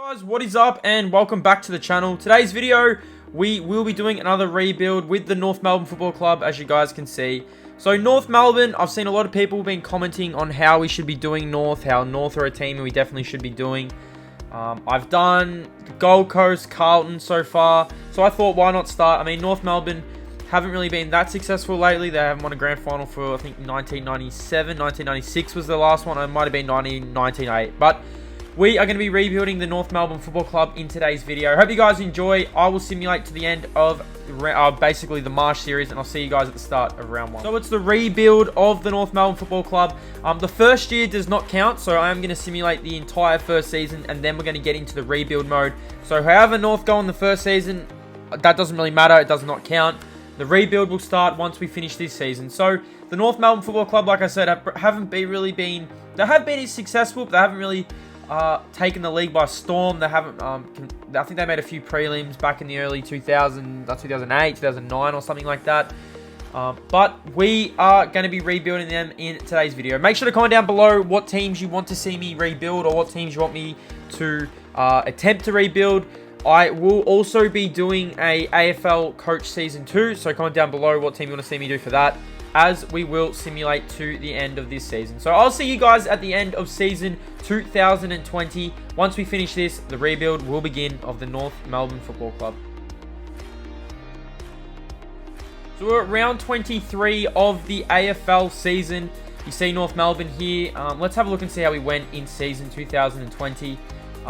Guys, what is up and welcome back to the channel. Today's video, we will be doing another rebuild with the North Melbourne Football Club, as you guys can see. So North Melbourne, I've seen a lot of people been commenting on how we should be doing North, how North are a team we definitely should be doing. I've done Gold Coast, Carlton so far, so I thought why not start. I mean, North Melbourne haven't really been that successful lately. They haven't won a grand final for, I think, 1997, 1996 was the last one. It might have been 1998, but we are going to be rebuilding the North Melbourne Football Club in today's video. Hope you guys enjoy. I will simulate to the end of basically the March series, and I'll see you guys at the start of round one. So it's the rebuild of the North Melbourne Football Club. The first year does not count, so I am going to simulate the entire first season, and then we're going to get into the rebuild mode. So however North go in the first season, that doesn't really matter. It does not count. The rebuild will start once we finish this season. So the North Melbourne Football Club, like I said, haven't really been... They have been successful, but they haven't really taken the league by storm. They haven't, I think they made a few prelims back in the early 2008, 2009 or something like that. But we are going to be rebuilding them in today's video. Make sure to comment down below what teams you want to see me rebuild or what teams you want me to attempt to rebuild. I will also be doing a AFL Coach Season 2, so comment down below what team you want to see me do for that, as we will simulate to the end of this season. So I'll see you guys at the end of season 2020. Once we finish this, the rebuild will begin of the North Melbourne Football Club. So we're at round 23 of the AFL season. You see North Melbourne here. Let's have a look and see how we went in season 2020.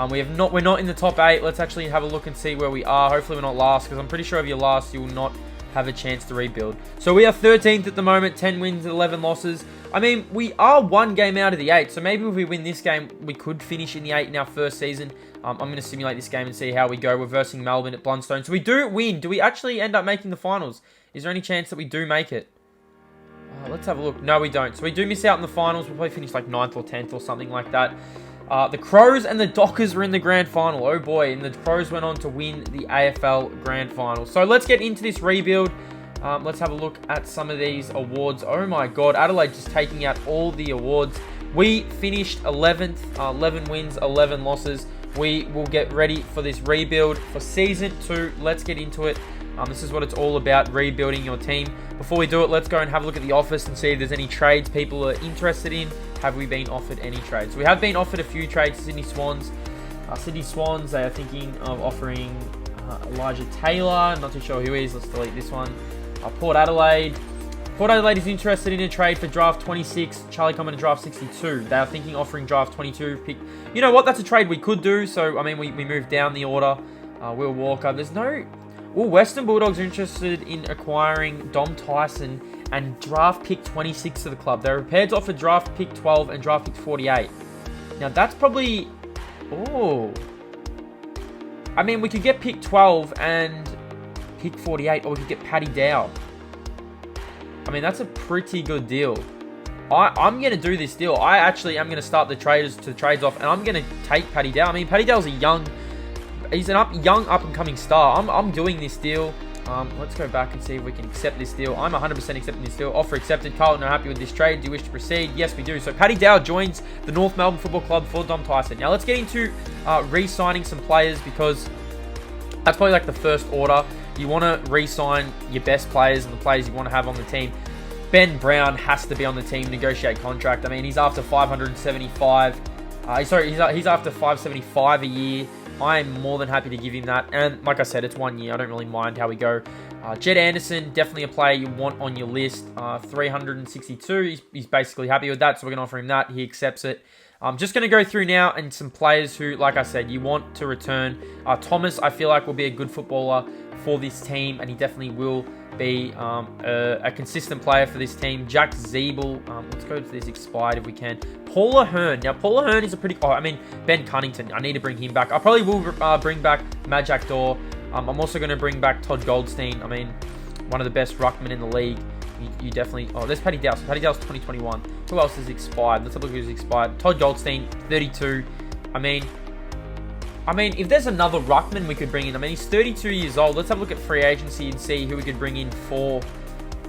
We're not in the top 8. Let's actually have a look and see where we are. Hopefully we're not last, because I'm pretty sure if you're last, you will not have a chance to rebuild. So we are 13th at the moment, 10 wins, 11 losses. I mean, we are one game out of the 8, so maybe if we win this game, we could finish in the 8 in our first season. I'm going to simulate this game and see how we go. We're versing Melbourne at Blundstone. So we do win. Do we actually end up making the finals? Is there any chance that we do make it? Let's have a look. No, we don't. So we do miss out in the finals. We'll probably finish like 9th or 10th or something like that. The Crows and the Dockers were in the grand final. Oh boy, and the Crows went on to win the AFL grand final. So let's get into this rebuild. Let's have a look at some of these awards. Oh my god, Adelaide just taking out all the awards. We finished 11th, 11 wins, 11 losses. We will get ready for this rebuild for season 2. Let's get into it. This is what it's all about, rebuilding your team. Before we do it, let's go and have a look at the office and see if there's any trades people are interested in. Have we been offered any trades? We have been offered a few trades. Sydney Swans. Sydney Swans, they are thinking of offering Elijah Taylor. I'm not too sure who he is. Let's delete this one. Port Adelaide. Port Adelaide is interested in a trade for draft 26. Charlie Coleman to draft 62. They are thinking offering draft 22. Pick. You know what? That's a trade we could do. So, I mean, we moved down the order. Will Walker. There's no... Well, Western Bulldogs are interested in acquiring Dom Tyson and draft pick 26 to the club. They're prepared to offer draft pick 12 and draft pick 48. Now, that's probably... Oh. I mean, we could get pick 12 and pick 48, or we could get Paddy Dow. I mean, that's a pretty good deal. I'm going to do this deal. I actually am going to start the trades off, and I'm going to take Paddy Dow. I mean, Paddy Dow's he's an young up-and-coming star. I'm doing this deal. Let's go back and see if we can accept this deal. I'm 100% accepting this deal. Offer accepted. Carlton are happy with this trade. Do you wish to proceed? Yes, we do. So Paddy Dow joins the North Melbourne Football Club for Dom Tyson. Now let's get into re-signing some players, because that's probably like the first order. You want to re-sign your best players and the players you want to have on the team. Ben Brown has to be on the team, negotiate contract. I mean, he's after 575. He's after 575 a year. I am more than happy to give him that. And like I said, it's 1 year. I don't really mind how we go. Jed Anderson, definitely a player you want on your list. 362. He's basically happy with that, so we're going to offer him that. He accepts it. I'm just going to go through now and some players who, like I said, you want to return. Thomas, I feel like, will be a good footballer for this team, and he definitely will be a consistent player for this team. Jack Zeeble. Let's go to this expired if we can. Paul Ahern. Now, Paul Ahern is a pretty... Oh, I mean, Ben Cunnington. I need to bring him back. I probably will bring back Majak Dor. I'm also going to bring back Todd Goldstein. I mean, one of the best ruckmen in the league. You definitely... Oh, there's Paddy Dow. So Paddy Dow's 2021. Who else is expired? Let's have a look who's expired. Todd Goldstein, 32. I mean, if there's another ruckman we could bring in. I mean, he's 32 years old. Let's have a look at free agency and see who we could bring in for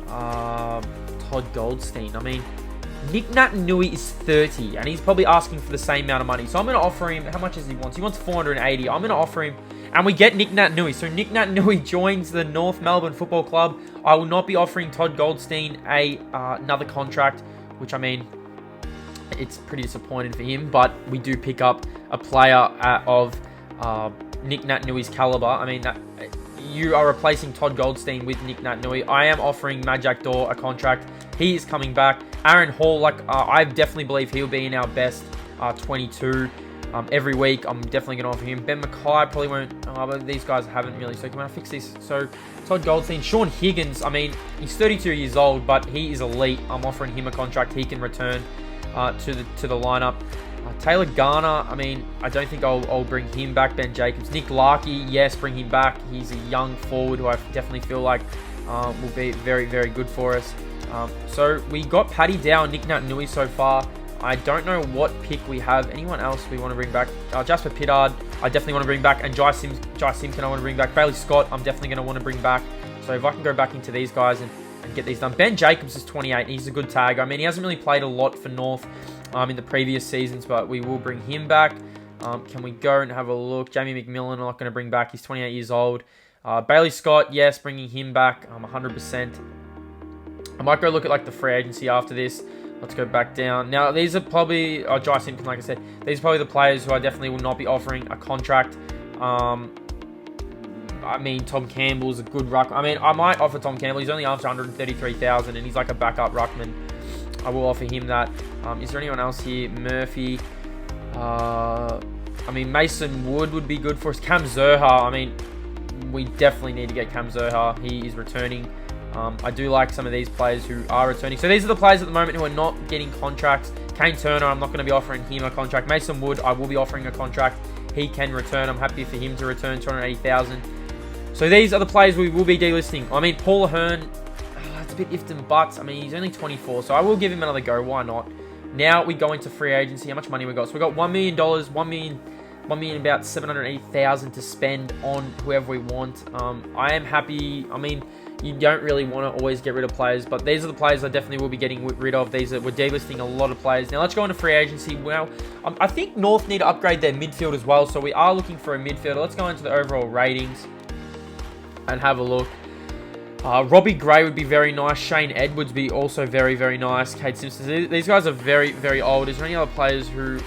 Todd Goldstein. I mean, Nick Naitanui is 30, and he's probably asking for the same amount of money. So I'm going to offer him, how much does he want? He wants 480. I'm going to offer him, and we get Nick Naitanui. So Nick Naitanui joins the North Melbourne Football Club. I will not be offering Todd Goldstein another contract, which, I mean, it's pretty disappointing for him, but we do pick up a player of Nick Natanui's caliber. I mean, you are replacing Todd Goldstein with Nick Naitanui. I am offering Majak Daw a contract. He is coming back. Aaron Hall, I definitely believe he'll be in our best 22 every week. I'm definitely going to offer him. Ben Mackay probably won't, but these guys haven't really. So can I fix this? So Todd Goldstein, Sean Higgins, I mean, he's 32 years old, but he is elite. I'm offering him a contract. He can return to the lineup. Taylor Garner, I mean, I don't think I'll bring him back. Ben Jacobs. Nick Larkey, yes, bring him back. He's a young forward who I definitely feel like will be very, very good for us. So we got Paddy Dow and Nick Naitanui so far. I don't know what pick we have. Anyone else we want to bring back? Jasper Pittard, I definitely want to bring back. And Jai Simpson, I want to bring back. Bailey Scott, I'm definitely going to want to bring back. So if I can go back into these guys and get these done. Ben Jacobs is 28. He's a good tag. I mean, he hasn't really played a lot for North in the previous seasons, but we will bring him back. Can we go and have a look? Jamie Mcmillan, I'm not going to bring back. He's 28 years old. Bailey Scott, yes, bringing him back 100%. I might go look at the free agency after this. Let's go back down. Now, these are probably, Jai Simpson, like I said, these are probably the players who I definitely will not be offering a contract. I mean, Tom Campbell's a good ruck. I mean, I might offer Tom Campbell. He's only after 133,000, and he's like a backup ruckman. I will offer him that. Is there anyone else here? Murphy. I mean, Mason Wood would be good for us. Cam Zerha. I mean, we definitely need to get Cam Zerha. He is returning. I do like some of these players who are returning. So these are the players at the moment who are not getting contracts. Kane Turner, I'm not going to be offering him a contract. Mason Wood, I will be offering a contract. He can return. I'm happy for him to return 280,000. So these are the players we will be delisting. I mean, Paul Ahern, it's a bit ifs and buts. I mean, he's only 24, so I will give him another go. Why not? Now we go into free agency. How much money we got? So we got $1 million, $1 million about 780,000 to spend on whoever we want. I am happy. I mean, you don't really want to always get rid of players, but these are the players I definitely will be getting rid of. We're delisting a lot of players. Now let's go into free agency. Well, I think North need to upgrade their midfield as well, so we are looking for a midfielder. Let's go into the overall ratings and have a look. Robbie Gray would be very nice. Shane Edwards would be also very, very nice. Kade Simpson. These guys are very, very old. Is there any other players who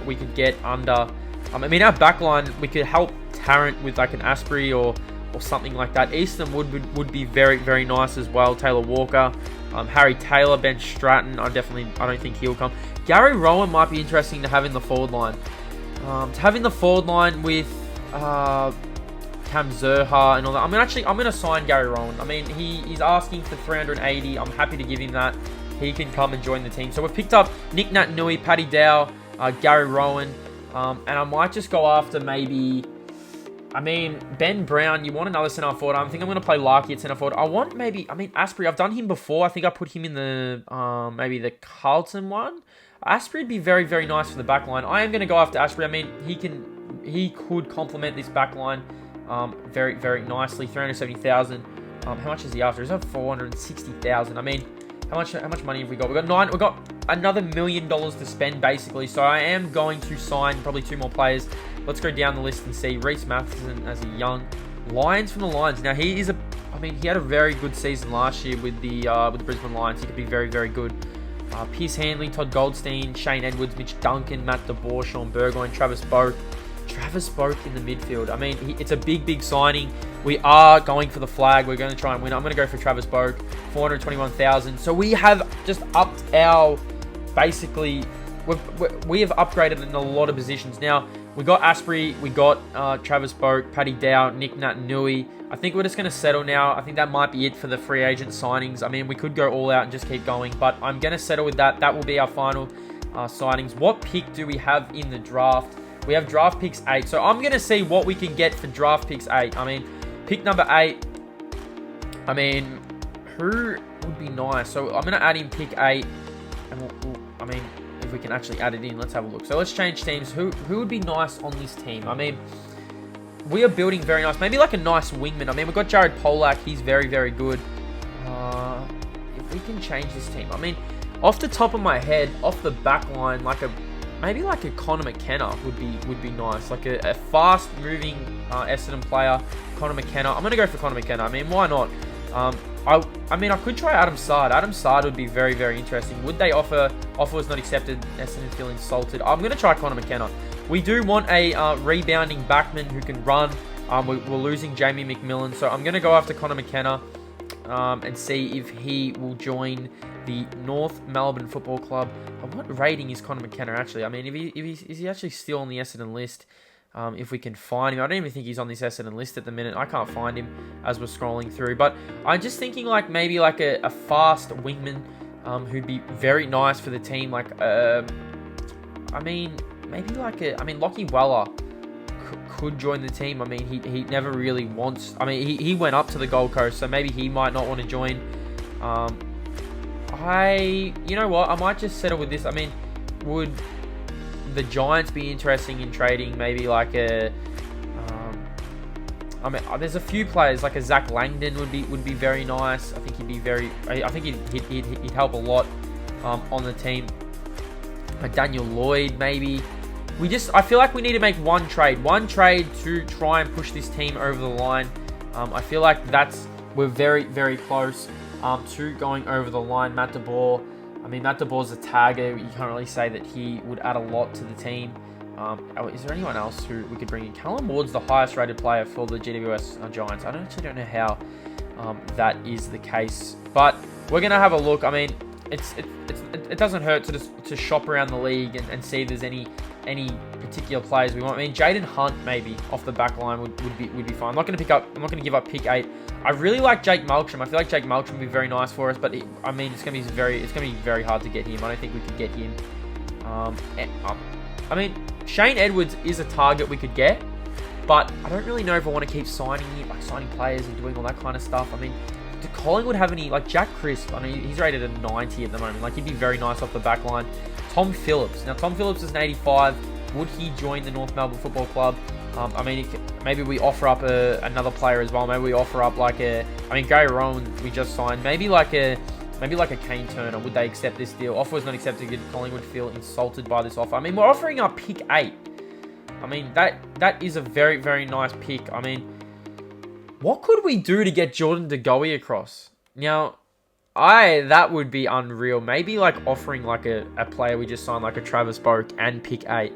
we could get under? I mean, our backline, we could help Tarrant with an Asprey or something like that. Easton would be very, very nice as well. Taylor Walker, Harry Taylor, Ben Stratton. I don't think he'll come. Gary Rowan might be interesting to have in the forward line. To have in the forward line with Cam Zerha and all that. I'm going to sign Gary Rowan. I mean, he's asking for 380. I'm happy to give him that. He can come and join the team. So we've picked up Nick Naitanui, Paddy Dow, Gary Rowan, and I might just go after maybe. I mean, Ben Brown, you want another centre forward. I think I'm going to play Larkey at centre forward. I want Asprey. I've done him before. I think I put him in the, maybe the Carlton one. Asprey would be very, very nice for the back line. I am going to go after Asprey. I mean, he could complement this back line very, very nicely. 370,000. How much is he after? He's at 460,000. I mean, how much money have we got? We've got another $1 million to spend, basically. So I am going to sign probably 2 more players. Let's go down the list and see. Reece Matheson as a young Lions from the Lions. Now he had a very good season last year with the Brisbane Lions. He could be very, very good. Pierce Handley, Todd Goldstein, Shane Edwards, Mitch Duncan, Matt DeBoer, Sean Burgoyne, Travis Boak in the midfield. I mean, it's a big, big signing. We are going for the flag. We're going to try and win. I'm going to go for Travis Boak, 421,000. So we have just upped our, basically, we have upgraded in a lot of positions. Now, we got Asprey, we got Travis Boak, Paddy Dow, Nick Naitanui. I think we're just going to settle now. I think that might be it for the free agent signings. I mean, we could go all out and just keep going, but I'm going to settle with that. That will be our final signings. What pick do we have in the draft? We have draft picks 8. So I'm going to see what we can get for draft picks 8. I mean, pick number 8. I mean, who would be nice? So I'm going to add in pick 8. And I mean, if we can actually add it in, let's have a look. So let's change teams. Who would be nice on this team? I mean, we are building very nice. Maybe like a nice wingman. I mean, we've got Jared Polak. He's very, very good. If we can change this team. I mean, Off the top of my head, off the back line, maybe like a Connor Mckenna would be nice. Like a fast moving Essendon player, Connor Mckenna. I'm gonna go for Connor Mckenna. I mean, why not? I mean, I could try Adam Sard. Adam Sard would be very, very interesting. Would they offer? Offer was not accepted. Essendon feel insulted. I'm gonna try Connor Mckenna. We do want a rebounding backman who can run. We're losing Jamie Mcmillan, so I'm gonna go after Connor Mckenna and see if he will join the North Melbourne Football Club. What rating is Connor Mckenna actually? I mean, is he actually still on the Essendon list? If we can find him. I don't even think he's on this Essendon list at the minute. I can't find him as we're scrolling through. But I'm just thinking like maybe like a fast wingman who'd be very nice for the team. Like, I mean, maybe like Lockie Weller could join the team. I mean, he never really wants... I mean, he went up to the Gold Coast, so maybe he might not want to join. You know what? I might just settle with this. I mean, would the Giants be interesting in trading maybe like a... I mean, there's a few players like a Zach Langdon would be very nice. I think he'd be very... I think he'd help a lot on the team. Daniel Lloyd maybe. I feel like we need to make one trade to try and push this team over the line. I feel like we're very, very close to going over the line. Matt DeBoer. I mean, Matt DeBoer's a tagger. You can't really say that he would add a lot to the team. Is there anyone else who we could bring in? Callum Ward's the highest rated player for the GWS Giants. I actually don't know how that is the case, but we're gonna have a look. I mean, it doesn't hurt to shop around the league and see if there's any particular players we want. I mean, Jaden Hunt maybe off the back line would be fine. I'm not going to give up pick 8. I really like Jake Meltram. I feel like Jake Meltram would be very nice for us, but I mean, it's going to be very hard to get him. I don't think we could get him. I mean, Shane Edwards is a target we could get, but I don't really know if I want to keep signing him, like signing players and doing all that kind of stuff. I mean, do Collingwood have any, like Jack Crisp? I mean, he's rated at 90 at the moment. Like, he'd be very nice off the back line. Tom Phillips. Now, Tom Phillips is an 85. Would he join the North Melbourne Football Club? I mean, maybe we offer up another player as well. Maybe we offer up like Gary Rowan we just signed. Maybe like a Kane Turner. Would they accept this deal? Offer was not accepted. Did Collingwood feel insulted by this offer? I mean, we're offering up pick 8. I mean, that is a very, very nice pick. I mean, what could we do to get Jordan De Goey across? Now, that would be unreal. Maybe like offering like a player we just signed, like a Travis Boak and pick 8.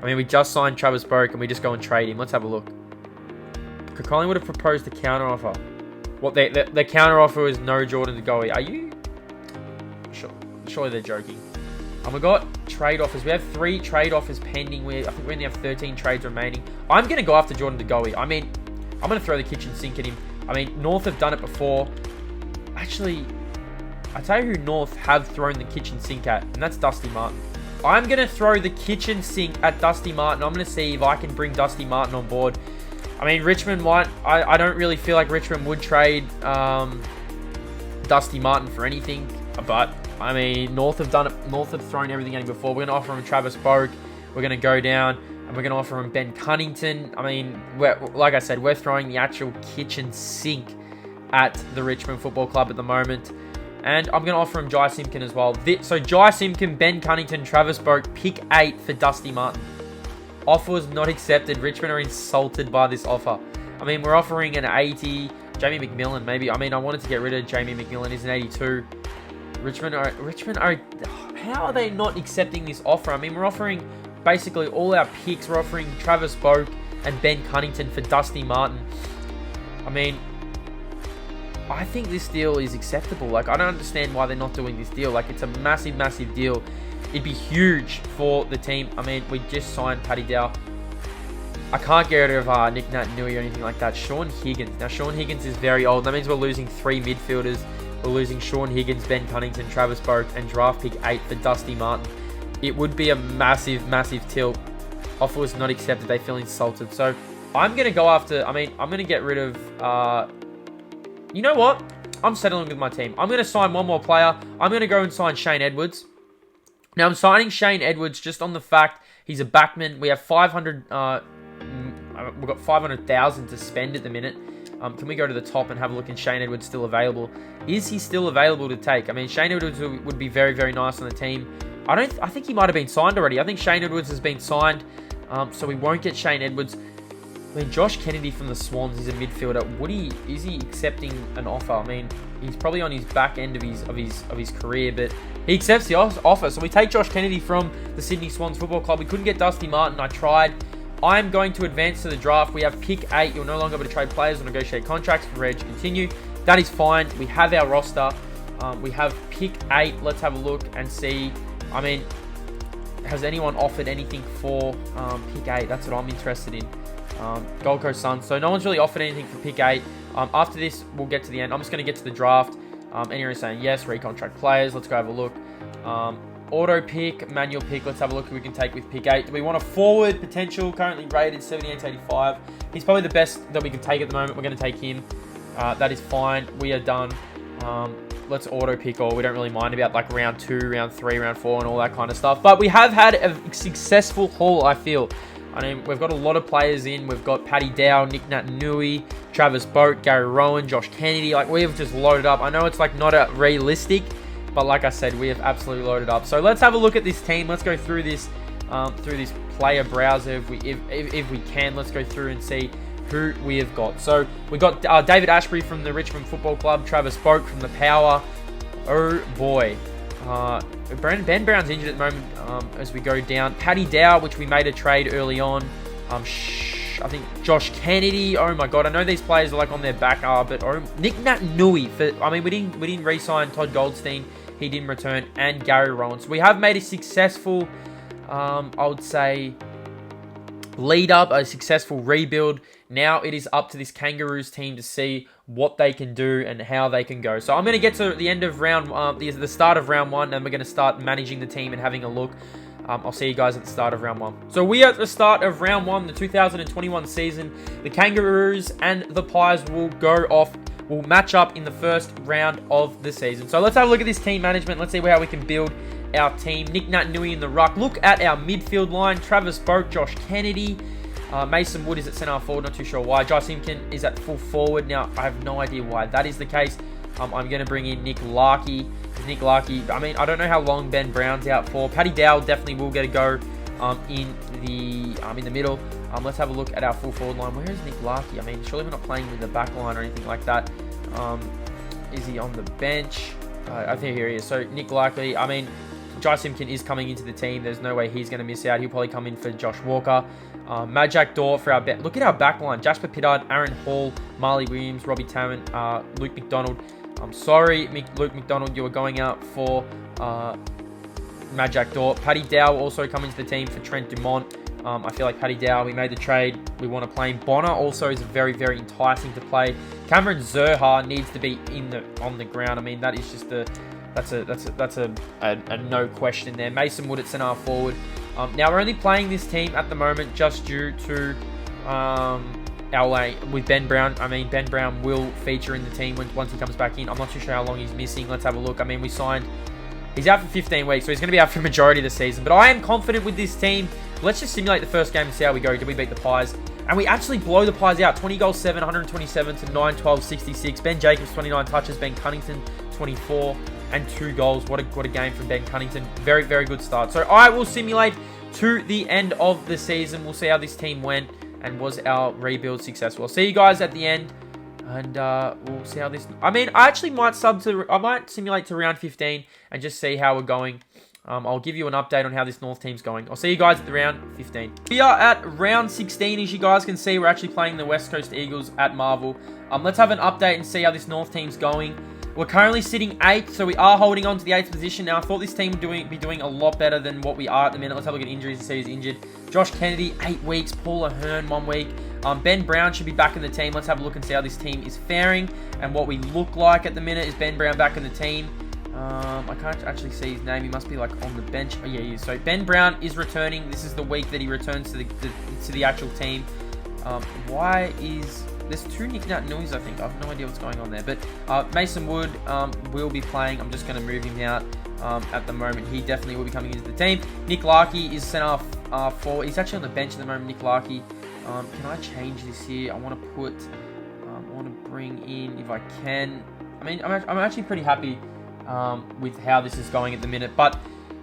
I mean, we just signed Travis Boak and we just go and trade him. Let's have a look. Could Collingwood have proposed a counter offer? What the counter offer is no Jordan De Goey. Are you sure? Surely they're joking. And we got trade offers. We have 3 trade offers pending. I think we only have 13 trades remaining. I'm going to go after Jordan De Goey. I mean, I'm going to throw the kitchen sink at him. I mean, North have done it before. Actually, I tell you who North have thrown the kitchen sink at, and that's Dusty Martin. I'm going to throw the kitchen sink at Dusty Martin. I'm going to see if I can bring Dusty Martin on board. I mean, Richmond might... I don't really feel like Richmond would trade Dusty Martin for anything, but... I mean, North have done it. North have thrown everything at him before. We're going to offer him Travis Boak. We're going to go down and we're going to offer him Ben Cunnington. I mean, like I said, we're throwing the actual kitchen sink at the Richmond Football Club at the moment. And I'm going to offer him Jai Simpkin as well. So Jai Simpkin, Ben Cunnington, Travis Boak, pick 8 for Dusty Martin. Offer was not accepted. Richmond are insulted by this offer. I mean, we're offering an 80. Jamie Mcmillan, maybe. I mean, I wanted to get rid of Jamie Mcmillan. He's an 82. Richmond are, how are they not accepting this offer? I mean, we're offering basically all our picks. We're offering Travis Boak and Ben Cunnington for Dusty Martin. I mean, I think this deal is acceptable. Like, I don't understand why they're not doing this deal. Like, it's a massive, massive deal. It'd be huge for the team. I mean, we just signed Paddy Dow. I can't get rid of Nick Nat Nui or anything like that. Sean Higgins. Now, Sean Higgins is very old. That means we're losing 3 midfielders. We're losing Sean Higgins, Ben Cunnington, Travis Boak, and draft pick 8 for Dusty Martin. It would be a massive, massive tilt. Offer was not accepted. They feel insulted. So I'm going to go after... I mean, I'm going to get rid of... you know what? I'm settling with my team. I'm going to sign one more player. I'm going to go and sign Shane Edwards. Now, I'm signing Shane Edwards just on the fact he's a backman. We have 500... we've got 500,000 to spend at the minute. Can we go to the top and have a look? And Shane Edwards still available? Is he still available to take? I mean, Shane Edwards would be very, very nice on the team. I think he might have been signed already. I think Shane Edwards has been signed, so we won't get Shane Edwards. I mean, Josh Kennedy from the Swans is a midfielder. Is he accepting an offer? I mean, he's probably on his back end of his career, but he accepts the offer. So we take Josh Kennedy from the Sydney Swans Football Club. We couldn't get Dusty Martin. I tried. I'm going to advance to the draft. We have pick 8. You'll no longer be able to trade players or negotiate contracts. Reg, continue. That is fine. We have our roster. We have pick 8. Let's have a look and see. I mean, has anyone offered anything for pick 8? That's what I'm interested in. Gold Coast Suns. So no one's really offered anything for pick 8. After this, we'll get to the end. I'm just going to get to the draft. Anyone saying yes, recontract players. Let's go have a look. Auto pick, manual pick. Let's have a look who we can take with pick 8. Do we want a forward potential? Currently rated 78-85. He's probably the best that we can take at the moment. We're going to take him. That is fine. We are done. Let's auto pick all. We don't really mind about like round 2, round 3, round 4 and all that kind of stuff. But we have had a successful haul, I feel. I mean, we've got a lot of players in. We've got Paddy Dow, Nick Naitanui, Travis Boat, Gary Rowan, Josh Kennedy. Like, we have just loaded up. I know it's like not a realistic, but like I said, we have absolutely loaded up. So let's have a look at this team. Let's go through this player browser if we can. Let's go through and see who we have got. So we got David Ashbury from the Richmond Football Club, Travis Boat from the Power. Oh boy. Ben Brown's injured at the moment as we go down. Paddy Dow, which we made a trade early on. I think Josh Kennedy. Oh my god, I know these players are like on their back, but Nick Naitanui. I mean, we didn't re-sign Todd Goldstein. He didn't return, and Gary Rowan. So we have made a successful, I would say, lead up, a successful rebuild. Now it is up to this Kangaroos team to see what they can do and how they can go. So I'm going to get to the end of round, the start of round 1, and we're going to start managing the team and having a look. I'll see you guys at the start of round 1. So we are at the start of round 1, the 2021 season. The Kangaroos and the Pies will match up in the first round of the season. So let's have a look at this team management. Let's see how we can build our team. Nick Naitanui in the ruck. Look at our midfield line. Travis Boat, Josh Kennedy. Mason Wood is at centre forward, not too sure why. Josh Simpkin is at full forward. Now, I have no idea why that is the case. I'm going to bring in Nick Larkey. I mean, I don't know how long Ben Brown's out for. Paddy Dow definitely will get a go in the middle. Let's have a look at our full forward line. Where is Nick Larkey? I mean, surely we're not playing with the back line or anything like that. Is he on the bench? I think here he is. So, Nick Larkey, I mean, Jai Simpkin is coming into the team. There's no way he's going to miss out. He'll probably come in for Josh Walker. Majak Dor for our bet. Look at our back line. Jasper Pittard, Aaron Hall, Marley Williams, Robbie Tamman, Luke McDonald. I'm sorry, Luke McDonald, you were going out for Majak Dor. Paddy Dow also coming to the team for Trent Dumont. I feel like Paddy Dow, we made the trade. We want to play him. Bonner also is very, very enticing to play. Cameron Zurhaar needs to be on the ground. I mean, that is just that's a no question there. Mason Wood at centre forward. Now we're only playing this team at the moment just due to with Ben Brown. I mean, Ben Brown will feature in the team once he comes back in. I'm not too sure how long he's missing. Let's have a look. I mean, he's out for 15 weeks, so he's going to be out for the majority of the season. But I am confident with this team. Let's just simulate the first game and see how we go. Did we beat the Pies? And we actually blow the Pies out. 20 goals, 7, 127 to 9, 12, 66. Ben Jacobs, 29 touches. Ben Cunnington, 24 and 2 goals. What a game from Ben Cunnington. Very, very good start. So I will simulate to the end of the season. We'll see how this team went and was our rebuild successful. I'll see you guys at the end, and we'll see how this. I mean, I actually might simulate to round 15 and just see how we're going. I'll give you an update on how this North team's going. I'll see you guys at the round 15. We are at round 16. As you guys can see, we're actually playing the West Coast Eagles at Marvel. Let's have an update and see how this North team's going. We're currently sitting 8th, so we are holding on to the 8th position. Now, I thought this team would be doing a lot better than what we are at the minute. Let's have a look at injuries and see who's injured. Josh Kennedy, 8 weeks. Paul Ahern, 1 week. Ben Brown should be back in the team. Let's have a look and see how this team is faring and what we look like at the minute. Is Ben Brown back in the team? I can't actually see his name. He must be like on the bench. Oh, yeah, he is. So Ben Brown is returning. This is the week that he returns to the actual team. There's 2 Nick Naitanuis, I think. I have no idea what's going on there. But Mason Wood will be playing. I'm just going to move him out at the moment. He definitely will be coming into the team. Nick Larkey is centre forward. He's actually on the bench at the moment, Nick Larkey. Can I change this here? I want to put... want to bring in, if I can. I mean, I'm actually pretty happy with how this is going at the minute. But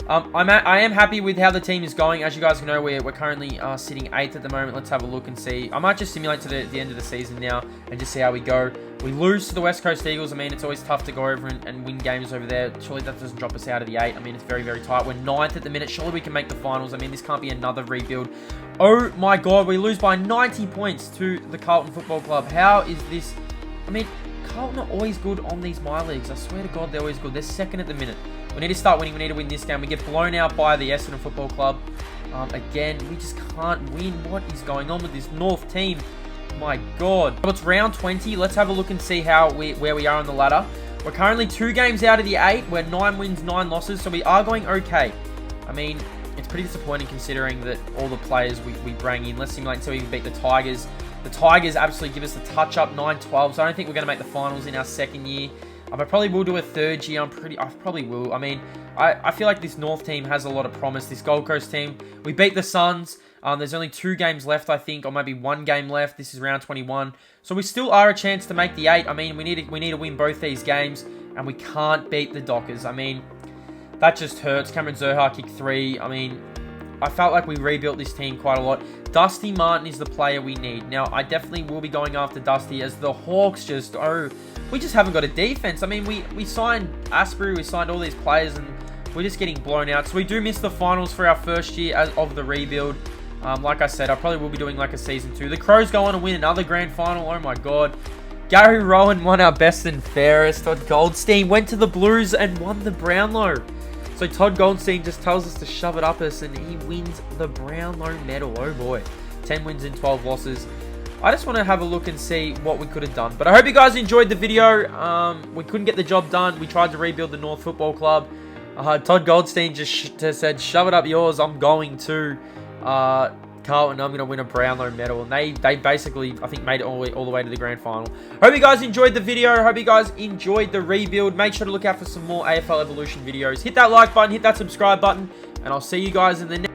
I am happy with how the team is going. As you guys know, we're currently sitting 8th at the moment. Let's have a look and see. I might just simulate to the end of the season now and just see how we go. We lose to the West Coast Eagles. I mean, it's always tough to go over and win games over there. Surely that doesn't drop us out of the 8. I mean, it's very, very tight. We're 9th at the minute. Surely we can make the finals. I mean, this can't be another rebuild. Oh my God, we lose by 90 points to the Carlton Football Club. How is this? I mean, Carlton are always good on these my leagues. I swear to God, they're always good. They're 2nd at the minute. We need to start winning. We need to win this game. We get blown out by the Essendon Football Club. Again, we just can't win. What is going on with this North team? My God. So it's round 20. Let's have a look and see where we are on the ladder. We're currently 2 games out of the 8. We're 9 wins, 9 losses. So we are going okay. I mean, it's pretty disappointing considering that all the players we bring in. Let's simulate until we can beat the Tigers. The Tigers absolutely give us the touch-up 9-12. So I don't think we're going to make the finals in our 2nd year. I probably will do a 3rd year. I probably will. I mean, I feel like this North team has a lot of promise. This Gold Coast team, we beat the Suns. There's only 2 games left, I think, or maybe 1 game left. This is round 21. So we still are a chance to make the 8. I mean, we need to win both these games, and we can't beat the Dockers. I mean, that just hurts. Cameron Zurhaar kicked 3. I mean, I felt like we rebuilt this team quite a lot. Dusty Martin is the player we need. Now, I definitely will be going after Dusty as the Hawks just, we just haven't got a defense. I mean, we signed Asprey, we signed all these players, and we're just getting blown out. So we do miss the finals for our 1st year of the rebuild. Like I said, I probably will be doing like a season 2. The Crows go on to win another grand final. Oh my God. Gary Rowan won our best and fairest. Todd Goldstein went to the Blues and won the Brownlow. So Todd Goldstein just tells us to shove it up us and he wins the Brownlow medal. Oh boy. 10 wins and 12 losses. I just want to have a look and see what we could have done. But I hope you guys enjoyed the video. We couldn't get the job done. We tried to rebuild the North Football Club. Todd Goldstein just said, shove it up yours. I'm going to Carlton. I'm going to win a Brownlow medal. And they basically, I think, made it all the way to the grand final. Hope you guys enjoyed the video. Hope you guys enjoyed the rebuild. Make sure to look out for some more AFL Evolution videos. Hit that like button. Hit that subscribe button. And I'll see you guys in the next